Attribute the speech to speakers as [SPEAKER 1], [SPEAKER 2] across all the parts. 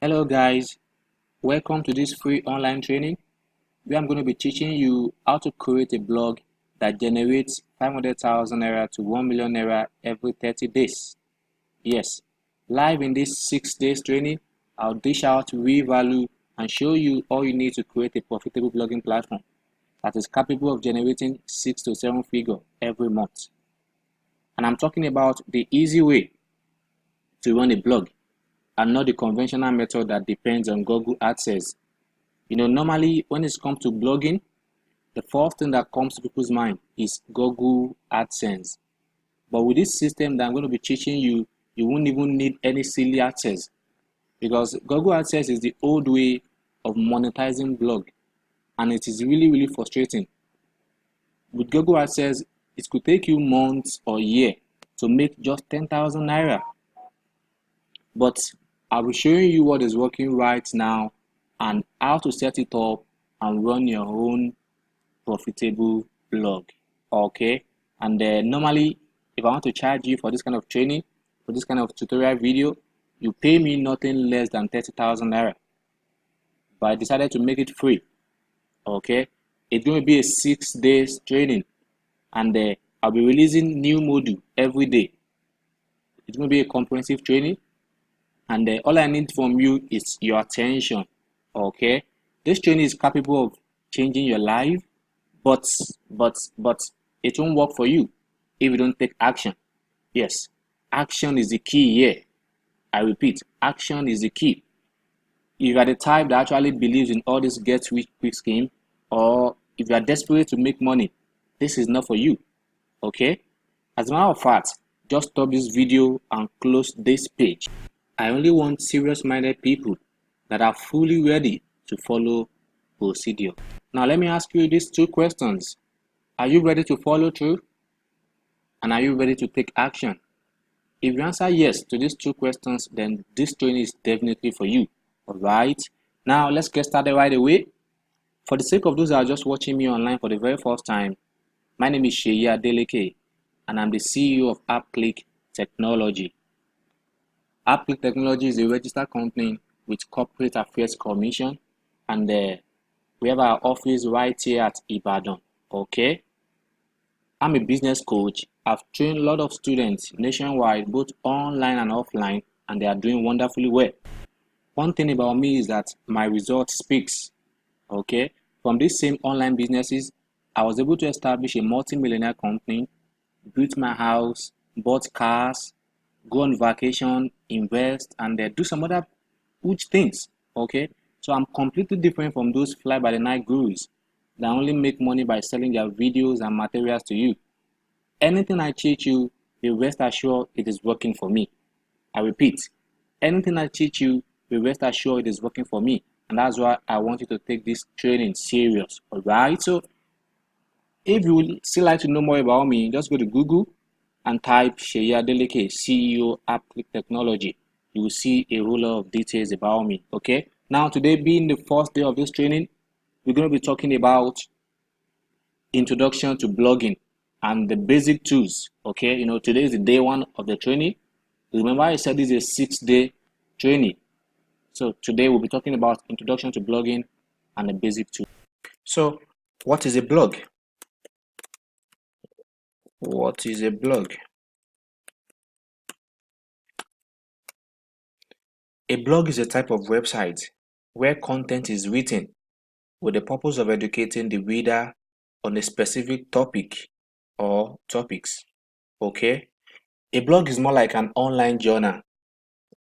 [SPEAKER 1] Hello guys, welcome to this free online training where I'm going to be teaching you how to create a blog that generates 500,000 naira to 1 million naira every 30 days. Yes, live in this 6 days training, I'll dish out real value and show you all you need to create a profitable blogging platform that is capable of generating 6 to 7 figures every month. And I'm talking about the easy way to run a blog and not the conventional method that depends on Google Adsense. Normally when it comes to blogging, the first thing that comes to people's mind is Google Adsense. But with this system that I'm going to be teaching you, you won't even need any silly AdSense because Google Adsense is the old way of monetizing blog, and it is really frustrating. With Google Adsense, it could take you months or year to make just 10,000 naira. But I'll be showing you what is working right now and how to set it up and run your own profitable blog. Okay, and normally if I want to charge you for this kind of training, for this kind of tutorial video, you pay me nothing less than 30,000 naira. But I decided to make it free. Okay, it's going to be a 6 days training, and I'll be releasing new module every day. It's going to be a comprehensive training, and all I need from you is your attention. Okay, this training is capable of changing your life, but it won't work for you if you don't take action. Yes, action is the key here. I repeat, action is the key. If you are the type that actually believes in all this get rich quick scheme, or if you are desperate to make money, this is not for you. Okay, as a matter of fact, just stop this video and close this page. I only want serious-minded people that are fully ready to follow procedure. Now let me ask you these two questions. Are you ready to follow through? And are you ready to take action? If you answer yes to these two questions, then this training is definitely for you. Alright, now let's get started right away. For the sake of those that are just watching me online for the very first time, my name is Seyi Adeleke and I'm the CEO of AppClick Technology. AppClick Technology is a registered company with Corporate Affairs Commission, and we have our office right here at Ibadan. Okay, I'm a business coach. I've trained a lot of students nationwide, both online and offline, and they are doing wonderfully well. One thing about me is that my result speaks. Okay, from these same online businesses, I was able to establish a multi-millionaire company, built my house, bought cars, go on vacation, invest, and do some other huge things. Okay, so I'm completely different from those fly-by-the-night gurus that only make money by selling their videos and materials to you. Anything I teach you, be rest assured it is working for me. I repeat, anything I teach you, be rest assured it is working for me. And that's why I want you to take this training serious. Alright, so if you would still like to know more about me, just go to Google and type Seyi Adeleke, CEO AppClick Technology. You will see a whole lot of details about me. Okay, now today being the first day of this training, we're going to be talking about introduction to blogging and the basic tools. Okay, today is the day one of the training. Remember I said this is a 6-day training. So today we'll be talking about introduction to blogging and the basic tools. So what is a blog? What is a blog? A blog is a type of website where content is written with the purpose of educating the reader on a specific topic or topics. Okay, a blog is more like an online journal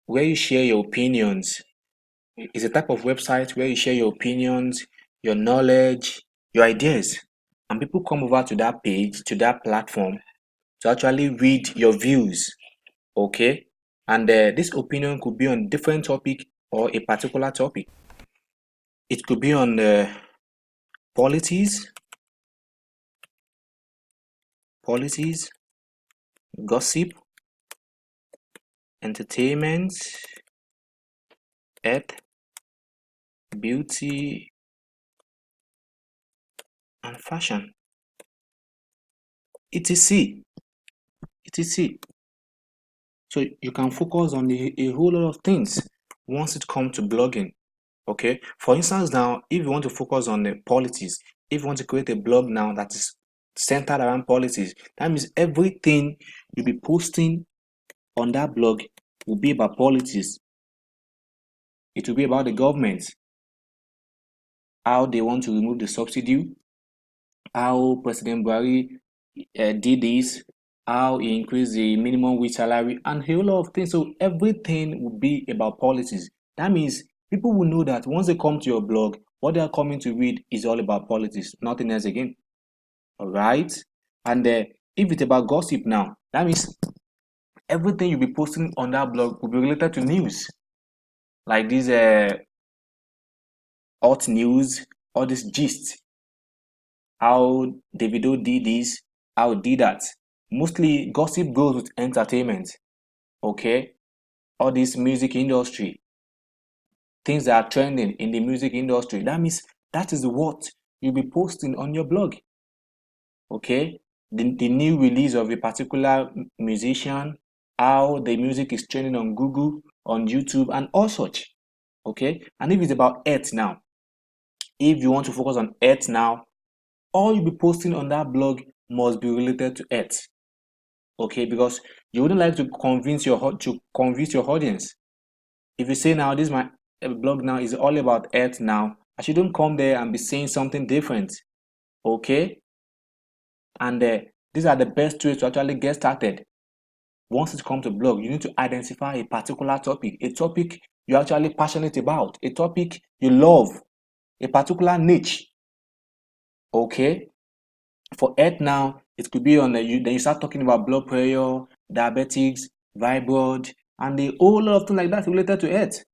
[SPEAKER 1] where you share your opinions. It's a type of website where you share your opinions, your knowledge, your ideas, and people come over to that page, to that platform, to actually read your views. Okay, and this opinion could be on different topic or a particular topic. It could be on politics, gossip, entertainment, health, beauty, and fashion, etc. etc. So you can focus on a whole lot of things. once it comes to blogging. Okay, for instance, now if you want to focus on the policies, if you want to create a blog now that is centered around policies, that means everything you'll be posting on that blog will be about policies. It will be about the government, how they want to remove the subsidy, how President Buhari did this, how he increased the minimum wage salary, and a whole lot of things. So everything will be about policies. That means people will know that once they come to your blog, what they are coming to read is all about politics, nothing else again. All right. And if it's about gossip now, that means everything you'll be posting on that blog will be related to news, like this hot news, all this gist, how Davido did this, how he did that. Mostly gossip goes with entertainment. Okay, all this music industry, things that are trending in the music industry. That means that is what you'll be posting on your blog. Okay, the new release of a particular musician, how the music is trending on Google, on YouTube, and all such. Okay, and if it's about earth now, if you want to focus on earth now, all you'll be posting on that blog must be related to earth. Okay, because you wouldn't like to convince your audience. If you say now this my blog now is all about earth now, I shouldn't come there and be saying something different. Okay, and these are the best ways to actually get started. Once it comes to blog, you need to identify a particular topic, a topic you're actually passionate about, a topic you love, a particular niche. Okay, for earth now, it could be on then you start talking about blood pressure, diabetics, fibroid, and a whole lot of things like that related to earth.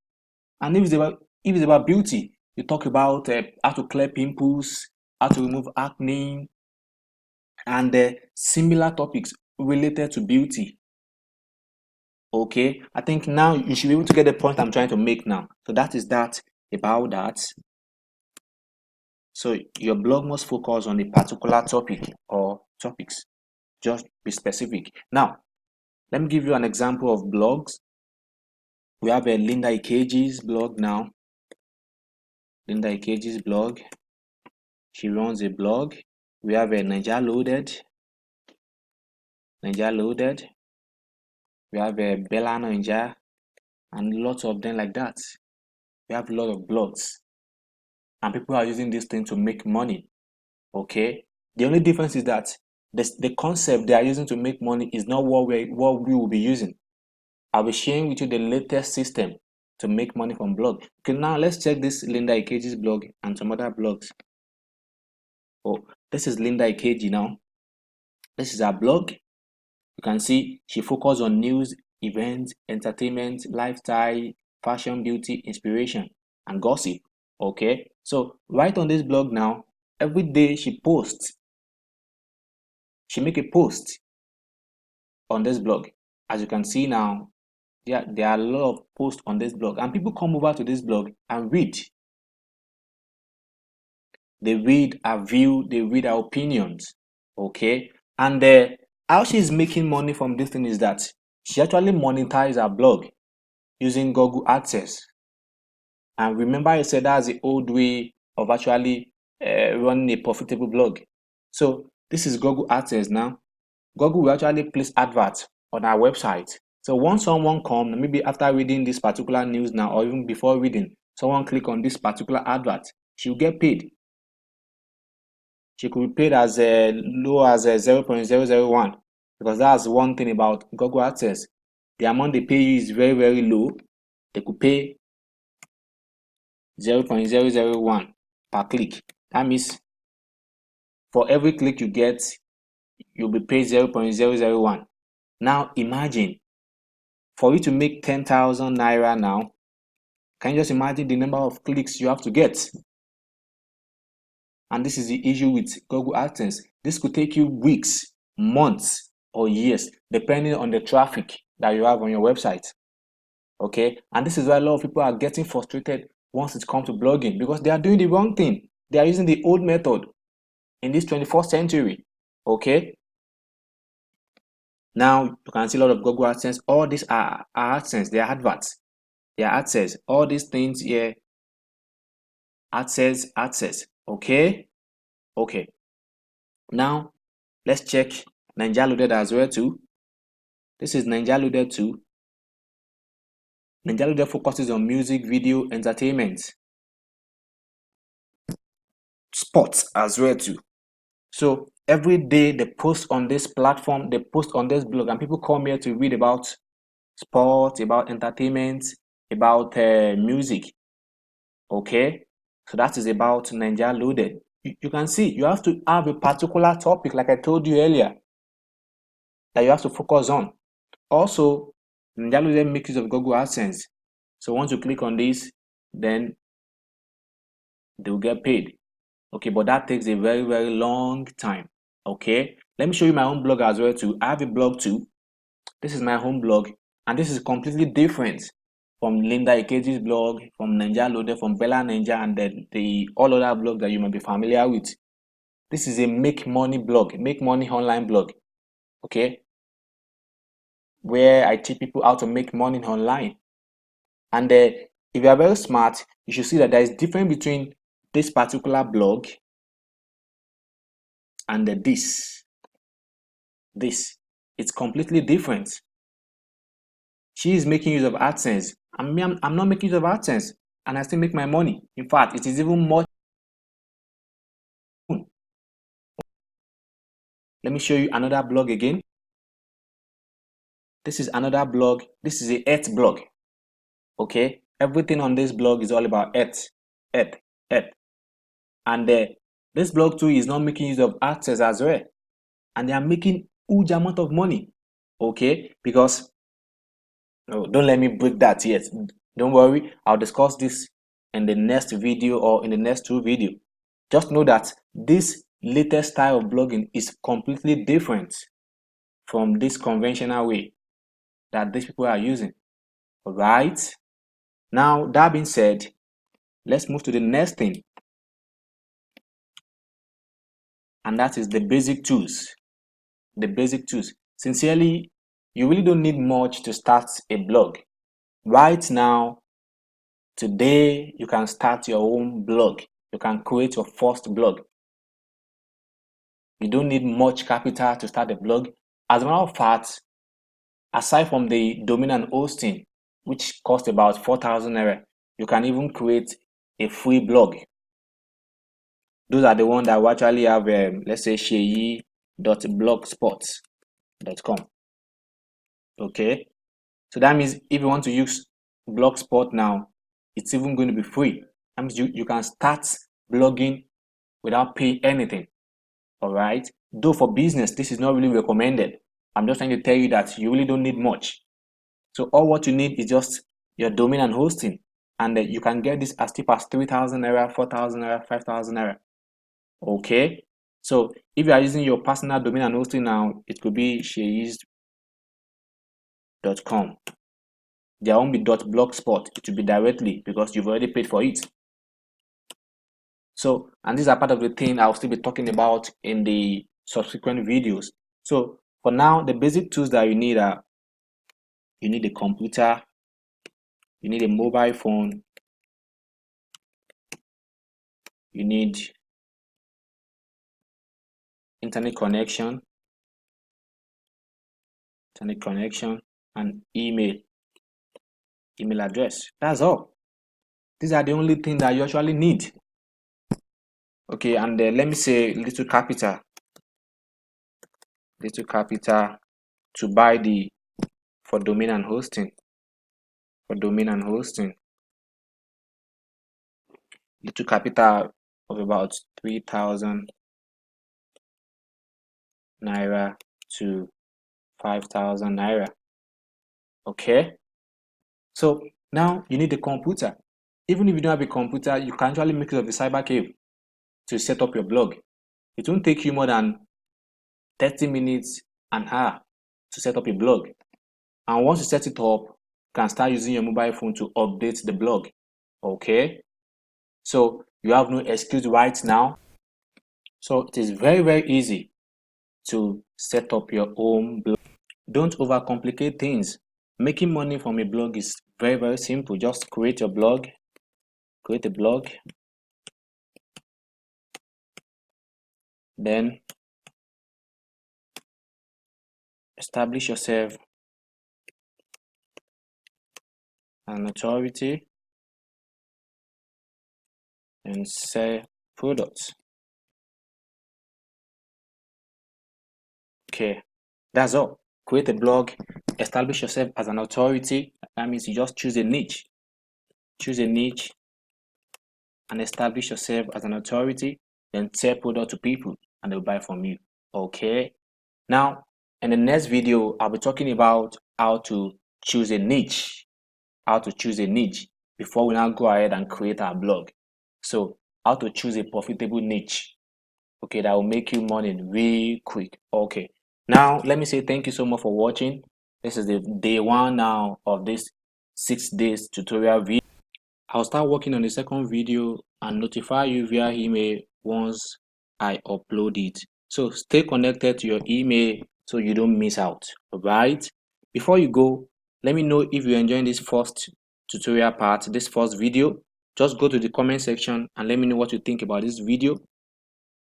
[SPEAKER 1] And if it's about beauty, you talk about how to clear pimples, how to remove acne, and similar topics related to beauty. Okay, I think now you should be able to get the point I'm trying to make now. So that is that about that. So your blog must focus on a particular topic or topics. Just be specific. Now, let me give you an example of blogs. We have a Linda Ikeji's blog now. Linda Ikeji's blog. She runs a blog. We have a Nigeria Loaded. Nigeria Loaded. We have a Bella Ninja, and lots of them like that. We have a lot of blogs, and people are using this thing to make money. Okay, the only difference is that the concept they are using to make money is not what we will be using. I'll be sharing with you the latest system to make money from blog. Okay, now let's check this Linda Ikeji's blog and some other blogs. Oh, this is Linda Ikeji now. This is her blog. You can see she focuses on news, events, entertainment, lifestyle, fashion, beauty, inspiration, and gossip. Okay, so right on this blog now, every day she posts. She make a post on this blog. As you can see now, there are a lot of posts on this blog, and people come over to this blog and read. They read our view, they read our opinions. Okay, and how she's making money from this thing is that she actually monetizes her blog using Google Adsense. And remember, I said that's the old way of actually running a profitable blog. So this is Google Adsense now. Google will actually place adverts on our website. So once someone comes, maybe after reading this particular news now, or even before reading, someone click on this particular advert, she'll get paid. She could be paid as low as 0.001, because that's one thing about Google Adsense. The amount they pay you is very, very low. They could pay 0.001 per click. That means for every click you get, you'll be paid 0.001. Now imagine, for you to make 10,000 naira now, can you just imagine the number of clicks you have to get? And this is the issue with Google AdSense. This could take you weeks, months, or years, depending on the traffic that you have on your website. Okay, and this is why a lot of people are getting frustrated once it comes to blogging, because they are doing the wrong thing. They are using the old method in this 21st century. Okay, now you can see a lot of Google AdSense. All these are AdSense, they are adverts. their access. All these things here, access. Okay. Now let's check Ninja Loaded as well too. This is Ninja Loaded too. Ninja Loaded focuses on music, video, entertainment, sports as well too. So every day they post on this platform, they post on this blog, and people come here to read about sport, about entertainment, about music. Okay, so that is about Ninja Loaded. You can see you have to have a particular topic, like I told you earlier, that you have to focus on. Also, Ninja Loaded makes use of Google AdSense. So once you click on this, then they will get paid. Okay, but that takes a very, very long time. Okay, let me show you my own blog as well too. I have a blog too. This is my home blog, and this is completely different from Linda Ikeji's blog, from Ninja Loaded, from Bella Ninja, and the all other blogs that you might be familiar with. This is a make money blog, make money online blog. Okay, where I teach people how to make money online. And if you are very smart, you should see that there is difference between this particular blog and this. It's completely different. She is making use of AdSense. I'm not making use of AdSense, and I still make my money. In fact, it is even more. Let me show you another blog again. This is another blog. This is a Earth blog. Okay, everything on this blog is all about Earth. And this blog too is not making use of AdSense as well, and they are making huge amount of money. Okay, because don't let me break that yet. Don't worry, I'll discuss this in the next video or in the next two videos. Just know that this latest style of blogging is completely different from this conventional way that these people are using. All right. Now, that being said, let's move to the next thing, and that is the basic tools. The basic tools. Sincerely, you really don't need much to start a blog. Right now, today, you can start your own blog. You can create your first blog. You don't need much capital to start a blog. As a matter of fact, aside from the domain and hosting, which cost about 4,000 naira, you can even create a free blog. Those are the ones that will actually have, let's say, seyi.blogspot.com. Okay, so that means if you want to use Blogspot now, it's even going to be free. That means you can start blogging without paying anything. All right, though for business, this is not really recommended. I'm just trying to tell you that you really don't need much. So all what you need is just your domain and hosting, and you can get this as cheap as 3,000 naira, 4,000 naira, 5,000 naira. Okay, so if you are using your personal domain and hosting now, it could be seyi.com. There won't be .blogspot. It will be directly because you've already paid for it. So, and these are part of the thing I'll still be talking about in the subsequent videos. So for now, the basic tools that you need are, you need a computer, you need a mobile phone, you need internet connection, and email address. That's all. These are the only things that you actually need. Okay, and let me say little capital to buy for domain and hosting. Little capital of about 3,000 naira to 5,000 naira. Okay, so now you need a computer. Even if you don't have a computer, you can actually make use of the cyber cave to set up your blog. It won't take you more than 30 minutes, an hour to set up a blog. And once you set it up, you can start using your mobile phone to update the blog. Okay, so you have no excuse right now. So it is very, very easy to set up your own blog. Don't overcomplicate things. Making money from a blog is very, very simple. Just create a blog, then establish yourself an authority and sell products. Okay, that's all. Create a blog, establish yourself as an authority. That means you just choose a niche and establish yourself as an authority, then sell product to people and they'll buy from you. Okay, now in the next video I'll be talking about how to choose a niche before we now go ahead and create our blog. So how to choose a profitable niche, okay, that will make you money really quick. Okay, now let me say thank you so much for watching. This is the day one now of this 6 days tutorial video. I'll start working on the second video and notify you via email once I upload it. So stay connected to your email so you don't miss out. Alright, before you go, let me know if you're enjoying this first tutorial part, this first video. Just go to the comment section and let me know what you think about this video.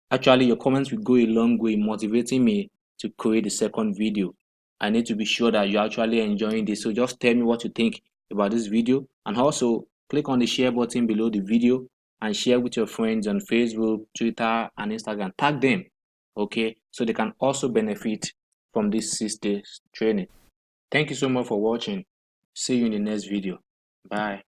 [SPEAKER 1] Actually, your comments will go a long way motivating me to create the second video. I need to be sure that you're actually enjoying this. So just tell me what you think about this video, and also click on the share button below the video and share with your friends on Facebook, Twitter, and Instagram. Tag them, okay, so they can also benefit from this 6 days training. Thank you so much for watching. See you in the next video. Bye.